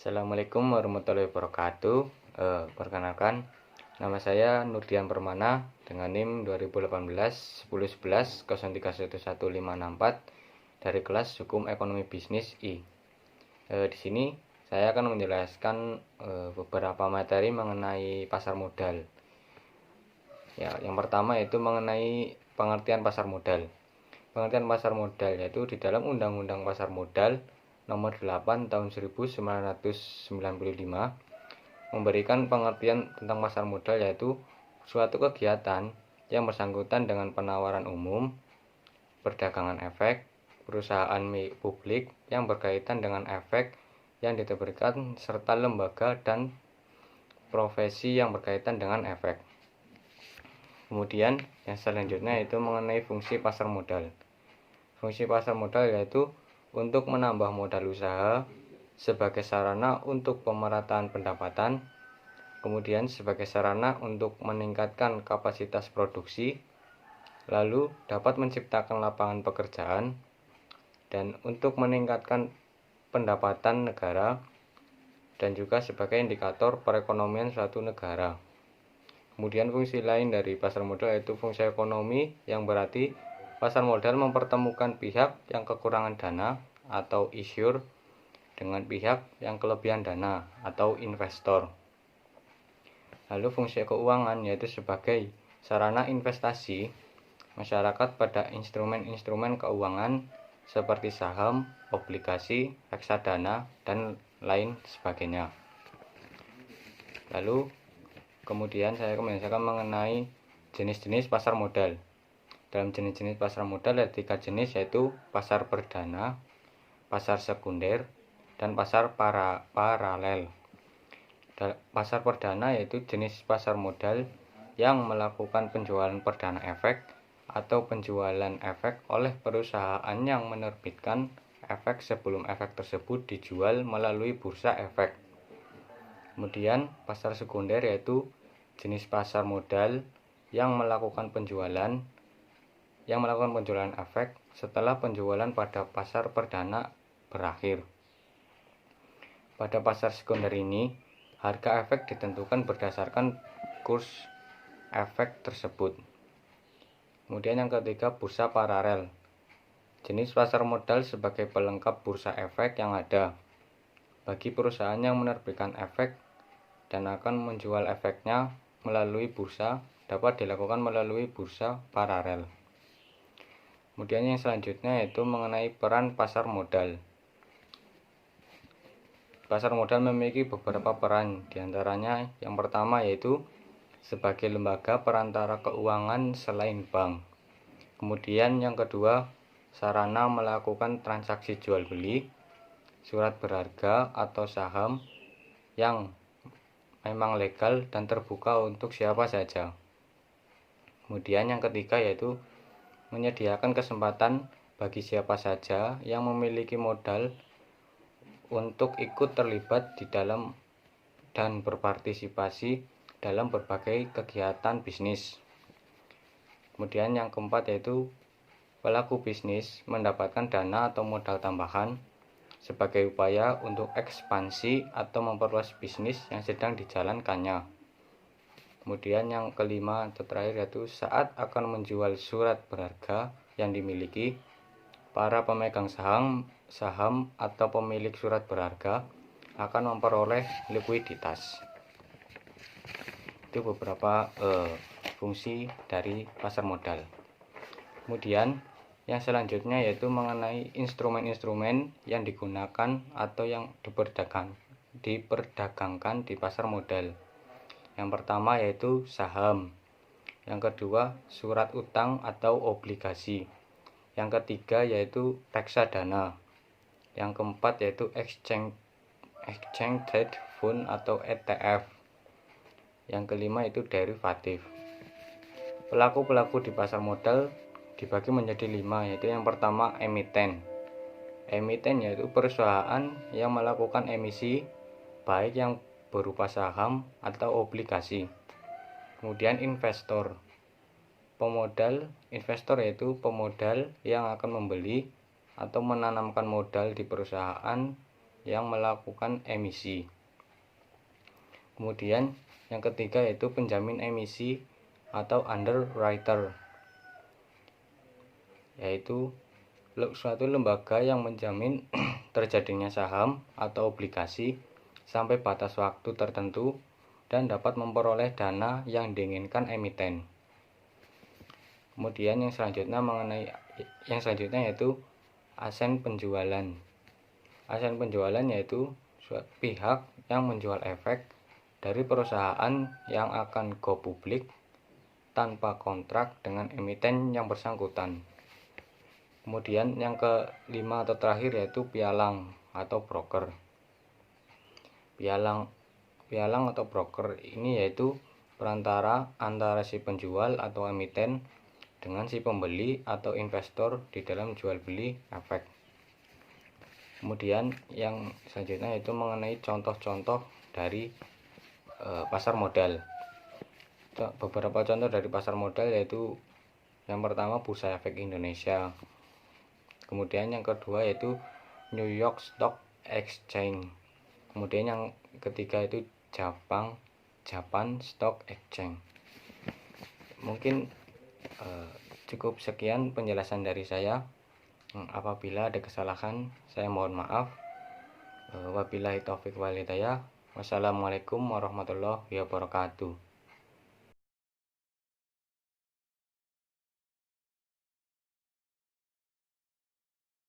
Assalamualaikum warahmatullahi wabarakatuh. Perkenalkan, nama saya Nurdian Permana dengan NIM 2018 1011 0311564 dari kelas Hukum Ekonomi Bisnis I. Di sini saya akan menjelaskan beberapa materi mengenai pasar modal. Ya, yang pertama yaitu mengenai pengertian pasar modal. Pengertian pasar modal yaitu di dalam Undang-Undang Pasar Modal Nomor 8 Tahun 1995 memberikan pengertian tentang pasar modal yaitu suatu kegiatan yang bersangkutan dengan penawaran umum, perdagangan efek, perusahaan publik yang berkaitan dengan efek yang diterbitkan serta lembaga dan profesi yang berkaitan dengan efek. Kemudian yang selanjutnya yaitu mengenai fungsi pasar modal. Fungsi pasar modal yaitu untuk menambah modal usaha sebagai sarana untuk pemerataan pendapatan, kemudian sebagai sarana untuk meningkatkan kapasitas produksi, lalu dapat menciptakan lapangan pekerjaan, dan untuk meningkatkan pendapatan negara, dan juga sebagai indikator perekonomian suatu negara. Kemudian fungsi lain dari pasar modal yaitu fungsi ekonomi, yang berarti pasar modal mempertemukan pihak yang kekurangan dana atau issuer dengan pihak yang kelebihan dana atau investor. Lalu fungsi keuangan yaitu sebagai sarana investasi masyarakat pada instrumen-instrumen keuangan seperti saham, obligasi, reksadana, dan lain sebagainya. Lalu kemudian saya akan menjelaskan mengenai jenis-jenis pasar modal. Dalam jenis-jenis pasar modal ada 3 jenis yaitu pasar perdana, pasar sekunder, dan pasar paralel. Pasar perdana yaitu jenis pasar modal yang melakukan penjualan perdana efek atau penjualan efek oleh perusahaan yang menerbitkan efek sebelum efek tersebut dijual melalui bursa efek. Kemudian pasar sekunder yaitu jenis pasar modal yang melakukan penjualan efek setelah penjualan pada pasar perdana berakhir. Pada pasar sekunder ini, harga efek ditentukan berdasarkan kurs efek tersebut. Kemudian yang ketiga, bursa paralel. Jenis pasar modal sebagai pelengkap bursa efek yang ada bagi perusahaan yang menerbitkan efek dan akan menjual efeknya melalui bursa dapat dilakukan melalui bursa paralel. Kemudian yang selanjutnya yaitu mengenai peran pasar modal. Pasar modal memiliki beberapa peran, diantaranya yang pertama yaitu sebagai lembaga perantara keuangan selain bank. Kemudian yang kedua, sarana melakukan transaksi jual beli, surat berharga atau saham yang memang legal dan terbuka untuk siapa saja. Kemudian yang ketiga yaitu menyediakan kesempatan bagi siapa saja yang memiliki modal untuk ikut terlibat di dalam dan berpartisipasi dalam berbagai kegiatan bisnis. Kemudian yang keempat yaitu pelaku bisnis mendapatkan dana atau modal tambahan sebagai upaya untuk ekspansi atau memperluas bisnis yang sedang dijalankannya. Kemudian yang kelima atau terakhir yaitu saat akan menjual surat berharga yang dimiliki, para pemegang saham atau pemilik surat berharga akan memperoleh likuiditas. Itu beberapa fungsi dari pasar modal. Kemudian yang selanjutnya yaitu mengenai instrumen-instrumen yang digunakan atau yang diperdagangkan di pasar modal. Yang pertama yaitu saham, yang kedua surat utang atau obligasi, yang ketiga yaitu reksadana, yang keempat yaitu exchange traded fund atau ETF, yang kelima itu derivatif. Pelaku di pasar modal dibagi menjadi 5, yaitu yang pertama emiten. Emiten yaitu perusahaan yang melakukan emisi baik yang berupa saham atau obligasi. Kemudian investor. Pemodal, investor yaitu pemodal yang akan membeli atau menanamkan modal di perusahaan yang melakukan emisi. Kemudian yang ketiga yaitu penjamin emisi atau underwriter, yaitu suatu lembaga yang menjamin terjadinya saham atau obligasi sampai batas waktu tertentu dan dapat memperoleh dana yang diinginkan emiten. Kemudian yang selanjutnya yaitu asen penjualan. Asen penjualan yaitu pihak yang menjual efek dari perusahaan yang akan go publik tanpa kontrak dengan emiten yang bersangkutan. Kemudian yang kelima atau terakhir yaitu pialang atau broker. Pialang atau broker ini yaitu perantara antara si penjual atau emiten dengan si pembeli atau investor di dalam jual beli efek. Kemudian yang selanjutnya yaitu mengenai contoh-contoh dari pasar modal. Beberapa contoh dari pasar modal yaitu yang pertama Bursa Efek Indonesia. Kemudian yang kedua yaitu New York Stock Exchange. Kemudian yang ketiga itu Japan Stock Exchange. Mungkin cukup sekian penjelasan dari saya. Apabila ada kesalahan saya mohon maaf. Wabillahi taufik wal hidayah. Wassalamualaikum warahmatullahi wabarakatuh.